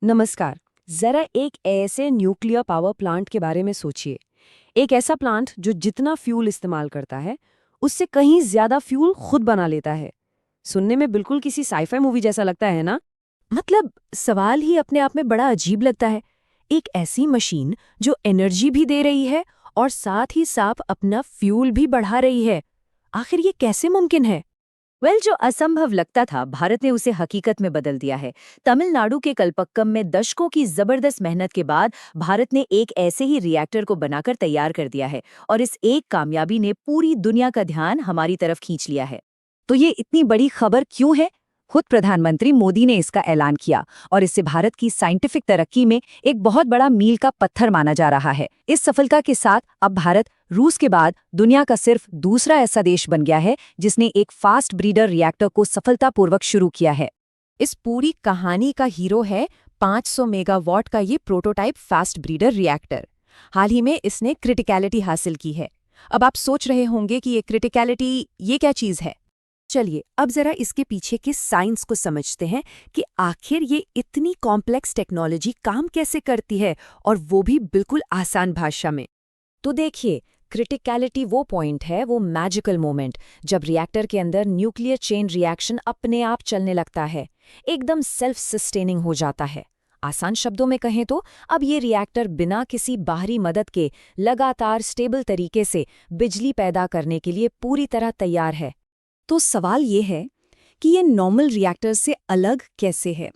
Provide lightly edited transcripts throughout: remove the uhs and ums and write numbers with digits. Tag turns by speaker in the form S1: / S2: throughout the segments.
S1: नमस्कार। जरा एक ऐसे न्यूक्लियर पावर प्लांट के बारे में सोचिए। एक ऐसा प्लांट जो जितना फ्यूल इस्तेमाल करता है उससे कहीं ज्यादा फ्यूल खुद बना लेता है। सुनने में बिल्कुल किसी साईफाई मूवी जैसा लगता है ना।
S2: मतलब सवाल ही अपने आप में बड़ा अजीब लगता है। एक ऐसी मशीन जो एनर्जी भी दे रही है और साथ ही साथ अपना फ्यूल भी बढ़ा रही है। आखिर ये कैसे मुमकिन है?
S3: जो असंभव लगता था भारत ने उसे हकीकत में बदल दिया है। तमिलनाडु के कलपक्कम में दशकों की जबरदस्त मेहनत के बाद भारत ने एक ऐसे ही रिएक्टर को बनाकर तैयार कर दिया है और इस एक कामयाबी ने पूरी दुनिया का ध्यान हमारी तरफ खींच लिया है।
S2: तो ये इतनी बड़ी खबर क्यों है? खुद प्रधानमंत्री मोदी ने इसका ऐलान किया और इससे भारत की साइंटिफिक तरक्की में एक बहुत बड़ा मील का पत्थर माना जा रहा है। इस सफलता के साथ अब भारत रूस के बाद दुनिया का सिर्फ दूसरा ऐसा देश बन गया है जिसने एक फास्ट ब्रीडर रिएक्टर को सफलतापूर्वक शुरू किया है।
S4: इस पूरी कहानी का हीरो है 500 मेगावाट का ये प्रोटोटाइप फास्ट ब्रीडर रिएक्टर। हाल ही में इसने क्रिटिकलिटी हासिल की है। अब आप सोच रहे होंगे कि ये क्रिटिकलिटी ये क्या चीज़ है। चलिए अब जरा इसके पीछे के साइंस को समझते हैं कि आखिर ये इतनी कॉम्प्लेक्स टेक्नोलॉजी काम कैसे करती है, और वो भी बिल्कुल आसान भाषा में।
S3: तो देखिए, क्रिटिकलिटी वो पॉइंट है, वो मैजिकल मोमेंट, जब रिएक्टर के अंदर न्यूक्लियर चेन रिएक्शन अपने आप चलने लगता है, एकदम सेल्फ सस्टेनिंग हो जाता है। आसान शब्दों में कहें तो अब ये रिएक्टर बिना किसी बाहरी मदद के लगातार स्टेबल तरीके से बिजली पैदा करने के लिए पूरी तरह तैयार है।
S2: तो सवाल ये है कि ये नॉर्मल रिएक्टर से अलग कैसे है?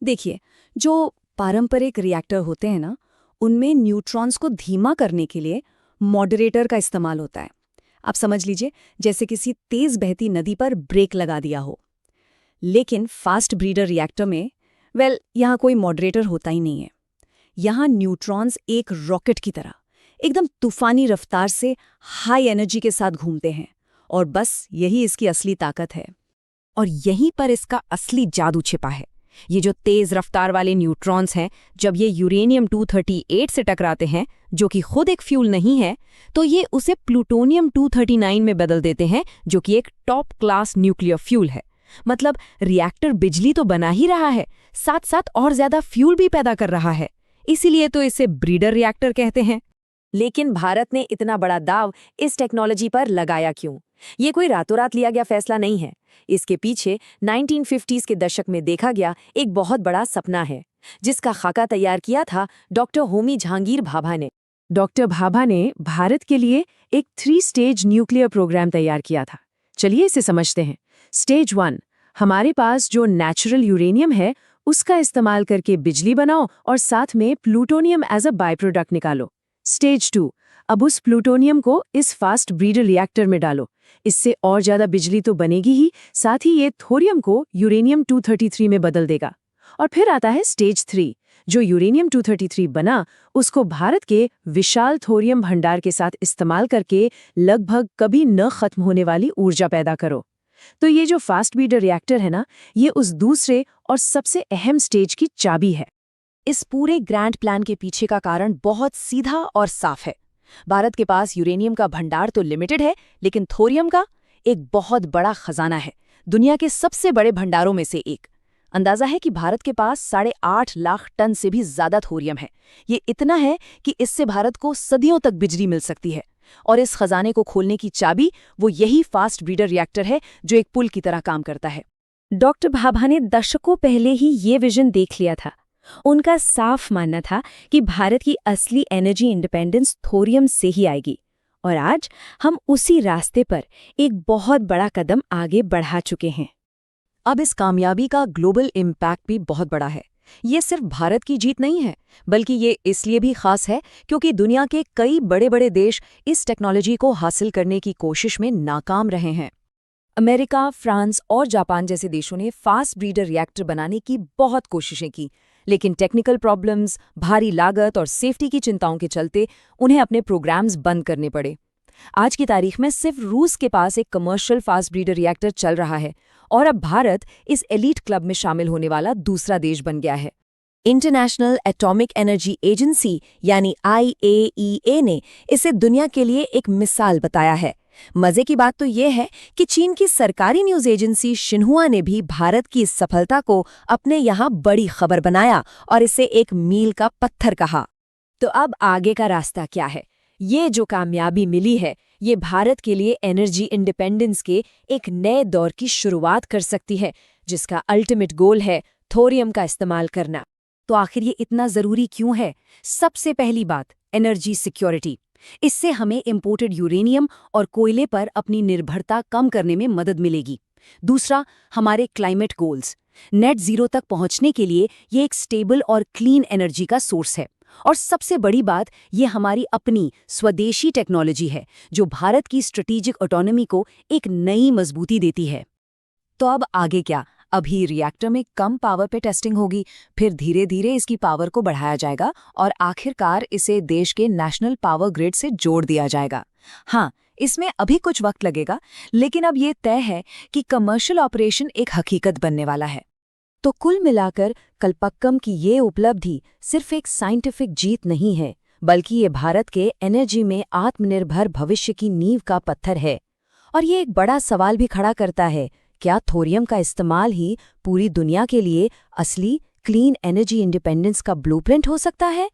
S2: देखिए, जो पारंपरिक रिएक्टर होते हैं ना, उनमें न्यूट्रॉन्स को धीमा करने के लिए मॉडरेटर का इस्तेमाल होता है। आप समझ लीजिए जैसे किसी तेज बहती नदी पर ब्रेक लगा दिया हो। लेकिन फास्ट ब्रीडर रिएक्टर में यहाँ कोई मॉडरेटर होता ही नहीं है। यहाँ न्यूट्रॉन्स एक रॉकेट की तरह एकदम तूफानी रफ्तार से हाई एनर्जी के साथ घूमते हैं, और बस यही इसकी असली ताकत है।
S4: और यहीं पर इसका असली जादू छिपा है। ये जो तेज रफ्तार वाले न्यूट्रॉन्स हैं, जब ये यूरेनियम 238 से टकराते हैं, जो कि खुद एक फ्यूल नहीं है, तो ये उसे प्लूटोनियम 239 में बदल देते हैं, जो कि एक टॉप क्लास न्यूक्लियर फ्यूल है। मतलब रिएक्टर बिजली तो बना ही रहा है, साथ साथ और ज्यादा फ्यूल भी पैदा कर रहा है। इसीलिए तो इसे ब्रीडर रिएक्टर कहते हैं।
S3: लेकिन भारत ने इतना बड़ा दाव इस टेक्नोलॉजी पर लगाया क्यों? ये कोई रातों रात लिया गया फैसला नहीं है। इसके पीछे 1950s के दशक में देखा गया एक बहुत बड़ा सपना है, जिसका खाका तैयार किया था डॉक्टर होमी जहांगीर भाभा ने।
S1: डॉक्टर भाभा ने भारत के लिए एक 3 स्टेज न्यूक्लियर प्रोग्राम तैयार किया था। चलिए इसे समझते हैं। स्टेज 1, हमारे पास जो नेचुरल यूरेनियम है उसका इस्तेमाल करके बिजली बनाओ और साथ में plutonium as a by product निकालो। स्टेज 2, अब उस प्लूटोनियम को इस फास्ट ब्रीडर रिएक्टर में डालो। इससे और ज्यादा बिजली तो बनेगी ही, साथ ही ये थोरियम को यूरेनियम 233 में बदल देगा। और फिर आता है स्टेज 3, जो यूरेनियम 233 बना उसको भारत के विशाल थोरियम भंडार के साथ इस्तेमाल करके लगभग कभी न खत्म होने वाली ऊर्जा पैदा करो। तो ये जो फास्ट ब्रीडर रिएक्टर है ना, ये उस दूसरे और सबसे अहम स्टेज की चाबी है।
S4: इस पूरे ग्रैंड प्लान के पीछे का कारण बहुत सीधा और साफ है। भारत के पास यूरेनियम का भंडार तो लिमिटेड है, लेकिन थोरियम का एक बहुत बड़ा खजाना है, दुनिया के सबसे बड़े भंडारों में से एक। अंदाजा है कि भारत के पास 8.5 लाख टन से भी ज्यादा थोरियम है। ये इतना है कि इससे भारत को सदियों तक बिजली मिल सकती है। और इस खजाने को खोलने की चाबी वो यही फास्ट ब्रीडर रिएक्टर है, जो एक पुल की तरह काम करता है।
S2: डॉक्टर भाभा ने दशकों पहले ही ये विजन देख लिया था। उनका साफ मानना था कि भारत की असली एनर्जी इंडिपेंडेंस थोरियम से ही आएगी, और आज हम उसी रास्ते पर एक बहुत बड़ा कदम आगे बढ़ा चुके हैं।
S4: अब इस कामयाबी का ग्लोबल इम्पैक्ट भी बहुत बड़ा है। ये सिर्फ भारत की जीत नहीं है, बल्कि ये इसलिए भी खास है क्योंकि दुनिया के कई बड़े बड़े देश इस टेक्नोलॉजी को हासिल करने की कोशिश में नाकाम रहे हैं। अमेरिका, फ्रांस और जापान जैसे देशों ने फास्ट ब्रीडर रिएक्टर बनाने की बहुत कोशिशें की, लेकिन टेक्निकल प्रॉब्लम्स, भारी लागत और सेफ्टी की चिंताओं के चलते उन्हें अपने प्रोग्राम्स बंद करने पड़े। आज की तारीख में सिर्फ रूस के पास एक कमर्शियल फास्ट ब्रीडर रिएक्टर चल रहा है, और अब भारत इस एलीट क्लब में शामिल होने वाला दूसरा देश बन गया है। इंटरनेशनल एटॉमिक एनर्जी एजेंसी यानी IAEA ने इसे दुनिया के लिए एक मिसाल बताया है
S3: मजे की बात तो ये है कि चीन की सरकारी न्यूज एजेंसी शिन्हुआ ने भी भारत की इस सफलता को अपने यहाँ बड़ी खबर बनाया और इसे एक मील का पत्थर कहा। तो अब आगे का रास्ता क्या है? ये जो कामयाबी मिली है, ये भारत के लिए एनर्जी इंडिपेंडेंस के एक नए दौर की शुरुआत कर सकती है, जिसका अल्टीमेट गोल है थोरियम का इस्तेमाल करना। तो आखिर ये इतना जरूरी क्यों है? सबसे पहली बात, एनर्जी सिक्योरिटी। इससे हमें इंपोर्टेड यूरेनियम और कोयले पर अपनी निर्भरता कम करने में मदद मिलेगी। दूसरा, हमारे क्लाइमेट गोल्स। नेट जीरो तक पहुंचने के लिए ये एक स्टेबल और क्लीन एनर्जी का सोर्स है। और सबसे बड़ी बात, ये हमारी अपनी स्वदेशी टेक्नोलॉजी है, जो भारत की स्ट्रेटेजिक ऑटोनॉमी को एक नई मजबूती देती है। तो अब आगे क्या? अभी रिएक्टर में कम पावर पे टेस्टिंग होगी, फिर धीरे धीरे इसकी पावर को बढ़ाया जाएगा और आखिरकार इसे देश के नेशनल पावर ग्रिड से जोड़ दिया जाएगा। हाँ, इसमें अभी कुछ वक्त लगेगा, लेकिन अब ये तय है कि कमर्शियल ऑपरेशन एक हकीकत बनने वाला है। तो कुल मिलाकर कल्पक्कम की ये उपलब्धि सिर्फ एक साइंटिफिक जीत नहीं है, बल्कि ये भारत के एनर्जी में आत्मनिर्भर भविष्य की नींव का पत्थर है। और ये एक बड़ा सवाल भी खड़ा करता है, क्या थोरियम का इस्तेमाल ही पूरी दुनिया के लिए असली क्लीन एनर्जी इंडिपेंडेंस का ब्लूप्रिंट हो सकता है?